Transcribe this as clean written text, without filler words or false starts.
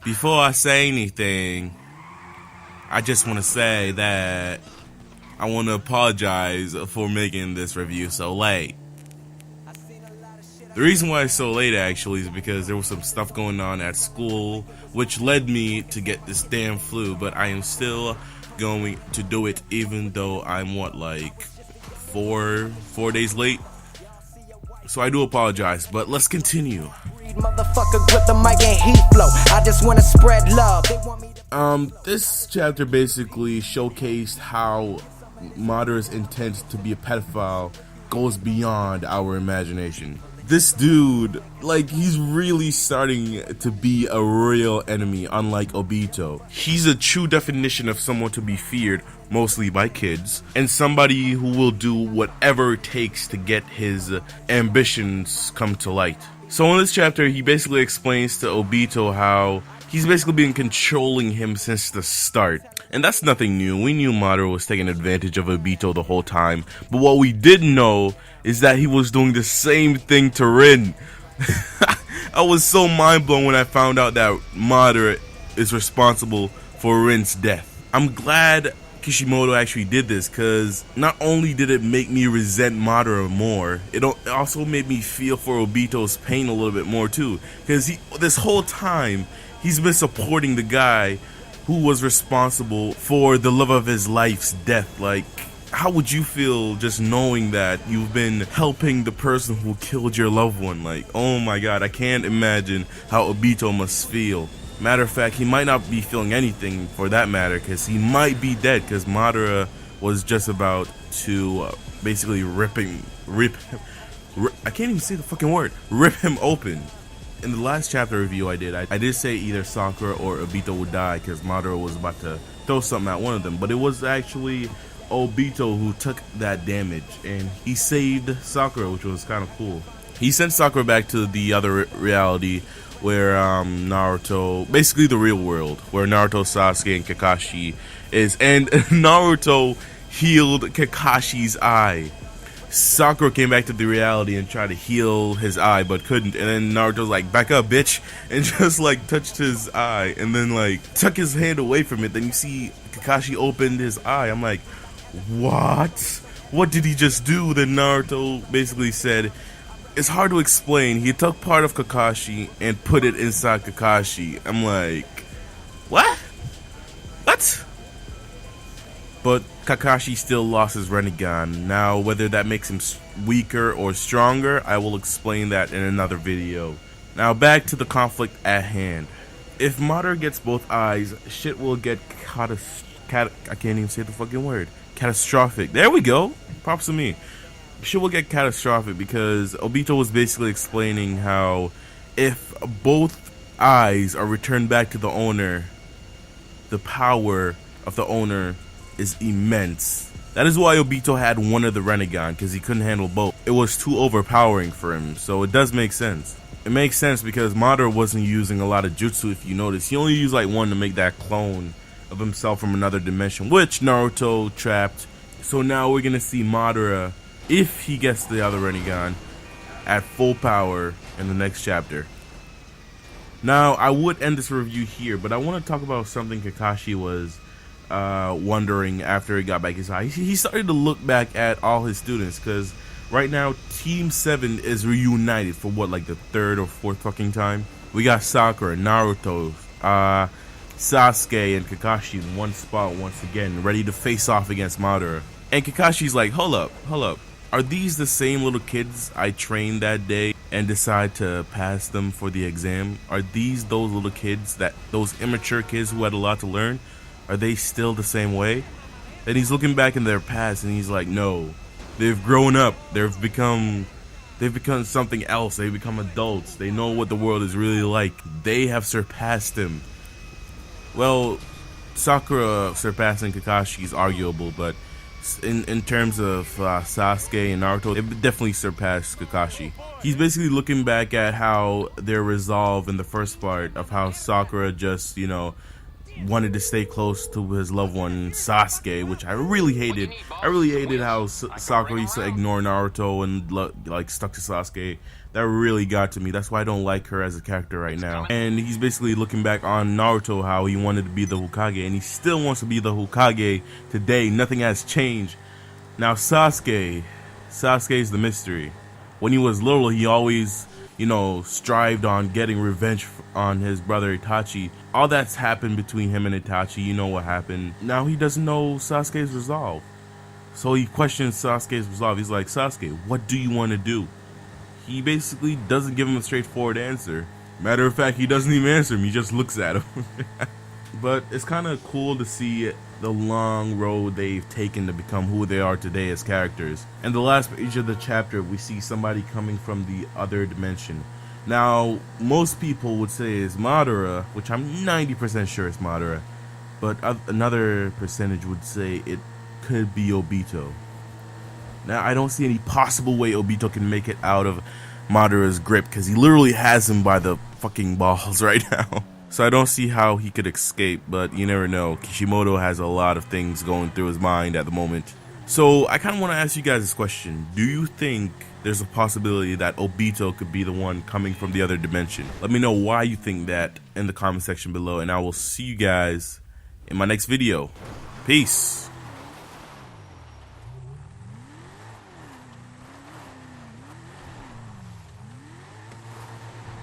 Before I say anything, I just want to say that I want to apologize for making this review so late. The reason why it's so late actually is because there was some stuff going on at school which led me to get this damn flu, but I am still going to do it even though I'm like four days late. So I do apologize, but let's continue. This chapter basically showcased how Madara's intent to be a pedophile goes beyond our imagination. This dude, like, he's really starting to be a real enemy, unlike Obito. He's a true definition of someone to be feared, mostly by kids, and somebody who will do whatever it takes to get his ambitions come to light. So in this chapter, he basically explains to Obito how he's basically been controlling him since the start. And that's nothing new. We knew Madara was taking advantage of Obito the whole time. But what we didn't know is that he was doing the same thing to Rin. I was so mind blown when I found out that Madara is responsible for Rin's death. I'm glad Kishimoto actually did this, because not only did it make me resent Madara more, it also made me feel for Obito's pain a little bit more too. Because this whole time, he's been supporting the guy who was responsible for the love of his life's death. Like, how would you feel just knowing that you've been helping the person who killed your loved one? Like, oh my god, I can't imagine how Obito must feel. Matter of fact, he might not be feeling anything for that matter, because he might be dead, because Madara was just about to basically rip him open. In the last chapter review I did say either Sakura or Obito would die because Madara was about to throw something at one of them, but it was actually Obito who took that damage, and he saved Sakura, which was kind of cool. He sent Sakura back to the other reality where Naruto, basically the real world, where Naruto, Sasuke, and Kakashi is, and Naruto healed Kakashi's eye. Sakura came back to the reality and tried to heal his eye, but couldn't. And then Naruto's like, back up, bitch, and just like touched his eye, and then like took his hand away from it. Then you see Kakashi opened his eye. I'm like, what? What did he just do? Then Naruto basically said, it's hard to explain. He took part of Kakashi and put it inside Kakashi. I'm like, what? What? But Kakashi still lost his Rinnegan. Now, whether that makes him weaker or stronger, I will explain that in another video. Now, back to the conflict at hand. If Madara gets both eyes, shit will get I can't even say the fucking word. Catastrophic. There we go. Props to me. Shit will get catastrophic because Obito was basically explaining how if both eyes are returned back to the owner, the power of the owner is immense. That is why Obito had one of the Rinnegan, because he couldn't handle both. It was too overpowering for him, so it does make sense. It makes sense because Madara wasn't using a lot of jutsu, if you notice. He only used like one to make that clone of himself from another dimension, which Naruto trapped. So now we're gonna see Madara, if he gets the other Rinnegan, at full power in the next chapter. Now, I would end this review here, but I want to talk about something Kakashi was wondering after he got back his eye. He started to look back at all his students, because right now Team 7 is reunited for what, like the third or fourth fucking time. We got Sakura, Naruto, Sasuke, and Kakashi in one spot once again, ready to face off against Madara. And Kakashi's like, hold up, are these the same little kids I trained that day and decide to pass them for the exam? Are these those little kids, those immature kids who had a lot to learn? Are they still the same way? And he's looking back in their past and he's like, no, they've grown up. They've become something else. They've become adults. They know what the world is really like. They have surpassed him. Well, Sakura surpassing Kakashi is arguable, but in terms of Sasuke and Naruto, it definitely surpassed Kakashi. He's basically looking back at how their resolve in the first part of how Sakura just, wanted to stay close to his loved one Sasuke, which I really hated. I really hated how Sakura used to ignore Naruto and like stuck to Sasuke. That really got to me. That's why I don't like her as a character right now. And he's basically looking back on Naruto, how he wanted to be the Hokage, and he still wants to be the Hokage today. Nothing has changed. Now Sasuke is the mystery. When he was little, he always, you know, strived on getting revenge on his brother Itachi. All that's happened between him and Itachi. You know what happened. Now he doesn't know Sasuke's resolve. So he questions Sasuke's resolve. He's like, Sasuke, what do you want to do? He basically doesn't give him a straightforward answer. Matter of fact, he doesn't even answer him. He just looks at him. But it's kind of cool to see the long road they've taken to become who they are today as characters. In the last page of the chapter, we see somebody coming from the other dimension. Now, most people would say it's Madara, which I'm 90% sure it's Madara, but another percentage would say it could be Obito. Now, I don't see any possible way Obito can make it out of Madara's grip, because he literally has him by the fucking balls right now. So I don't see how he could escape, but you never know. Kishimoto has a lot of things going through his mind at the moment. So I kind of want to ask you guys this question. Do you think there's a possibility that Obito could be the one coming from the other dimension? Let me know why you think that in the comment section below, and I will see you guys in my next video. Peace.